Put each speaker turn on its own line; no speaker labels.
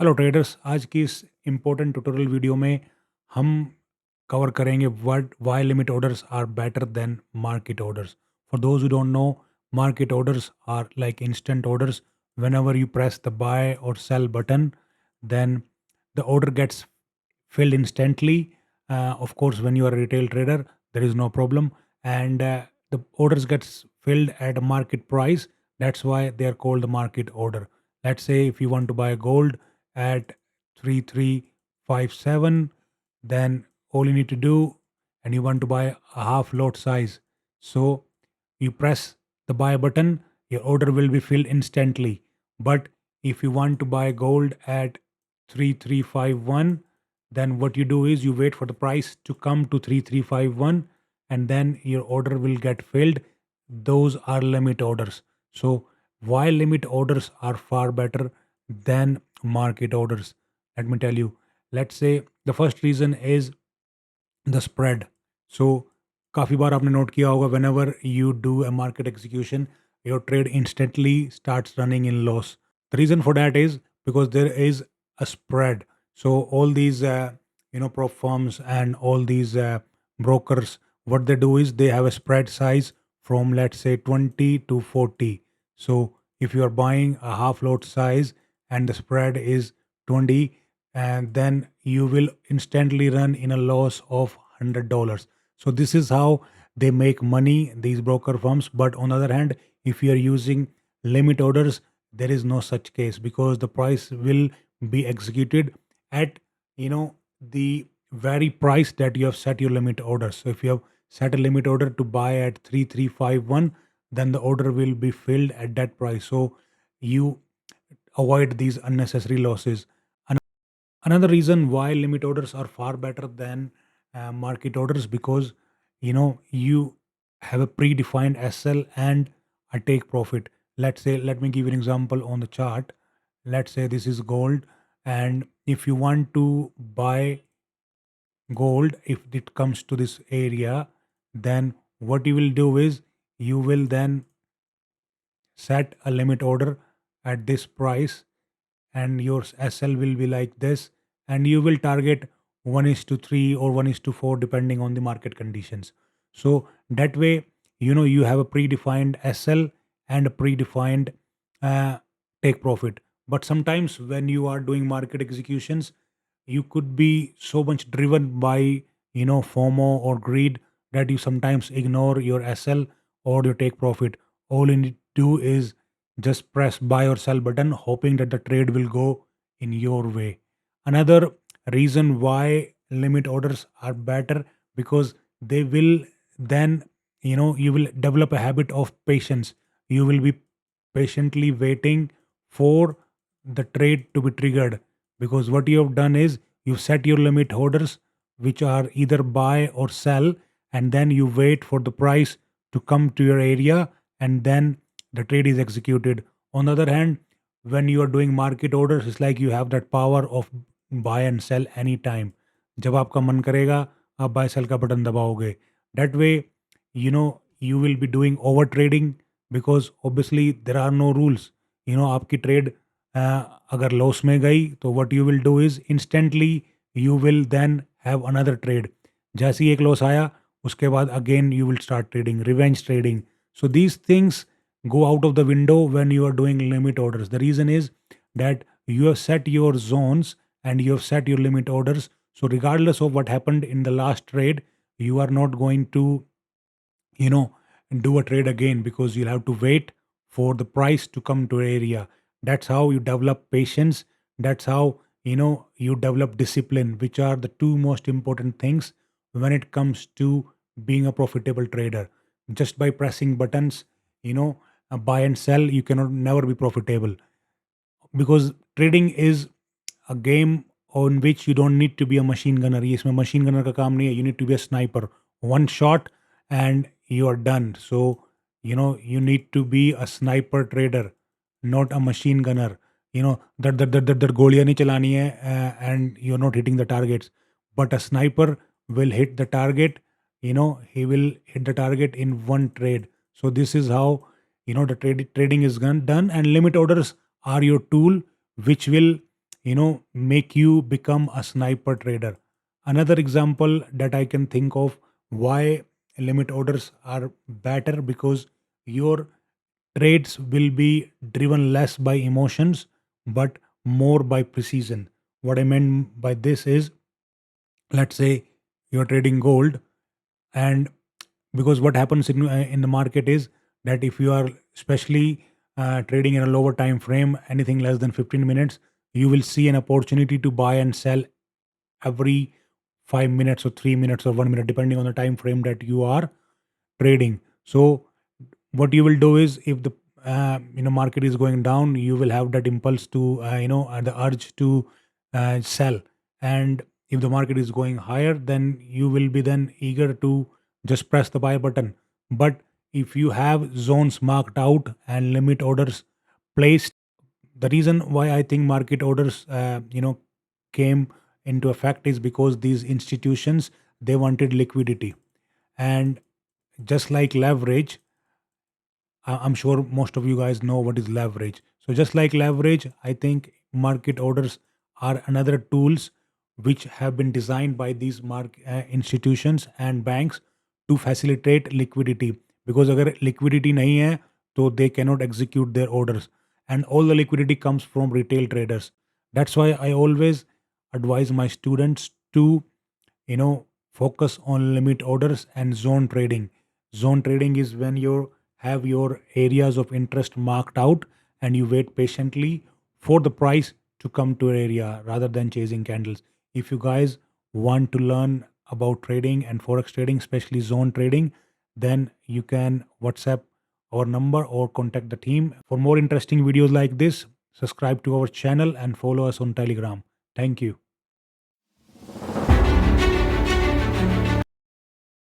Hello traders, आज की इस इम्पोर्टेंट ट्यूटोरियल वीडियो में हम कवर करेंगे what why limit orders are better than market orders. For those who don't know, market orders are like instant orders. Whenever you press the buy or sell button, then the order gets filled instantly. Of course, when you are a retail trader, there is no problem, and the orders gets filled at a market price. That's why they are called the market order. Let's say if you want to buy gold at 3357, then all you need to do, and you want to buy a half lot size, so you press the buy button, your order will be filled instantly. But if you want to buy gold at 3351, then what you do is you wait for the price to come to 3351, and then your order will get filled. Those are limit orders. So why limit orders are far better than market orders? Let me tell you. Let's say the first reason is the spread. So काफ़ी बार आपने note किया होगा, whenever you do a market execution, your trade instantly starts running in loss. The reason for that is because there is a spread. So all these prop firms and all these brokers, what they do is they have a spread size from, let's say, 20 to 40. So if you are buying a half lot size and the spread is 20, and then you will instantly run in a loss of $100. So this is how they make money, these broker firms. But on the other hand, if you are using limit orders, there is no such case, because the price will be executed at, the very price that you have set your limit order. So if you have set a limit order to buy at 3351, then the order will be filled at that price. So you avoid these unnecessary losses. Another reason why limit orders are far better than market orders, because you have a predefined SL and a take profit. Let's say, let me give you an example on the chart. Let's say this is gold, and if you want to buy gold, if it comes to this area, then what you will do is you will then set a limit order at this price, and your SL will be like this, and you will target 1 is to 3 or 1 is to 4 depending on the market conditions. So that way, you have a predefined SL and a predefined uh, take profit. But sometimes when you are doing market executions, you could be so much driven by FOMO or greed that you sometimes ignore your SL or your take profit. All you need to do is just press buy or sell button, hoping that the trade will go in your way. Another reason why limit orders are better, because they will then, you will develop a habit of patience. You will be patiently waiting for the trade to be triggered, because what you have done is you set your limit orders, which are either buy or sell, and then you wait for the price to come to your area, and then the trade is executed. On the other hand, when you are doing market orders, it's like you have that power of buy and sell anytime. जब आपका मन करेगा, आप buy sell का button दबाओगे. That way, you will be doing over trading, because obviously there are no rules. आपकी trade अगर loss में गई, तो what you will do is instantly you will then have another trade. जैसे ही एक loss आया, उसके बाद again you will start trading, revenge trading. So these things go out of the window when you are doing limit orders. The reason is that you have set your zones and you have set your limit orders. So regardless of what happened in the last trade, you are not going to, you know, do a trade again, because you'll have to wait for the price to come to area. That's how you develop patience. That's how, you develop discipline, which are the two most important things when it comes to being a profitable trader. Just by pressing buttons, buy and sell, you cannot never be profitable, because trading is a game on which you don't need to be a machine gunner. ये इसमें machine gunner का काम नहीं है. You need to be a sniper. One shot and you are done. So you need to be a sniper trader, not a machine gunner. दर गोलियां नहीं चलानी है, and you're not hitting the targets. But a sniper will hit the target. He will hit the target in one trade. So this is how the trading is done. And limit orders are your tool, which will make you become a sniper trader. Another example that I can think of why limit orders are better, because your trades will be driven less by emotions but more by precision. What I meant by this is, let's say you're trading gold, and because what happens in the market is that if you are especially trading in a lower time frame, anything less than 15 minutes, you will see an opportunity to buy and sell every 5 minutes or 3 minutes or 1 minute, depending on the time frame that you are trading. So what you will do is, if the market is going down, you will have that impulse to the urge to sell. And if the market is going higher, then you will be then eager to just press the buy button. But if you have zones marked out and limit orders placed, the reason why I think market orders came into effect is because these institutions, they wanted liquidity. And just like leverage, I'm sure most of you guys know what is leverage. So just like leverage, I think market orders are another tools which have been designed by these institutions and banks to facilitate liquidity. Because अगर liquidity नहीं है, तो they cannot execute their orders, and all the liquidity comes from retail traders. That's why I always advise my students to focus on limit orders and zone trading. Zone trading is when you have your areas of interest marked out and you wait patiently for the price to come to your area rather than chasing candles. If you guys want to learn about trading and forex trading, especially zone trading, then you can WhatsApp our number or contact the team. For more interesting videos like this, subscribe to our channel and follow us on Telegram. Thank you.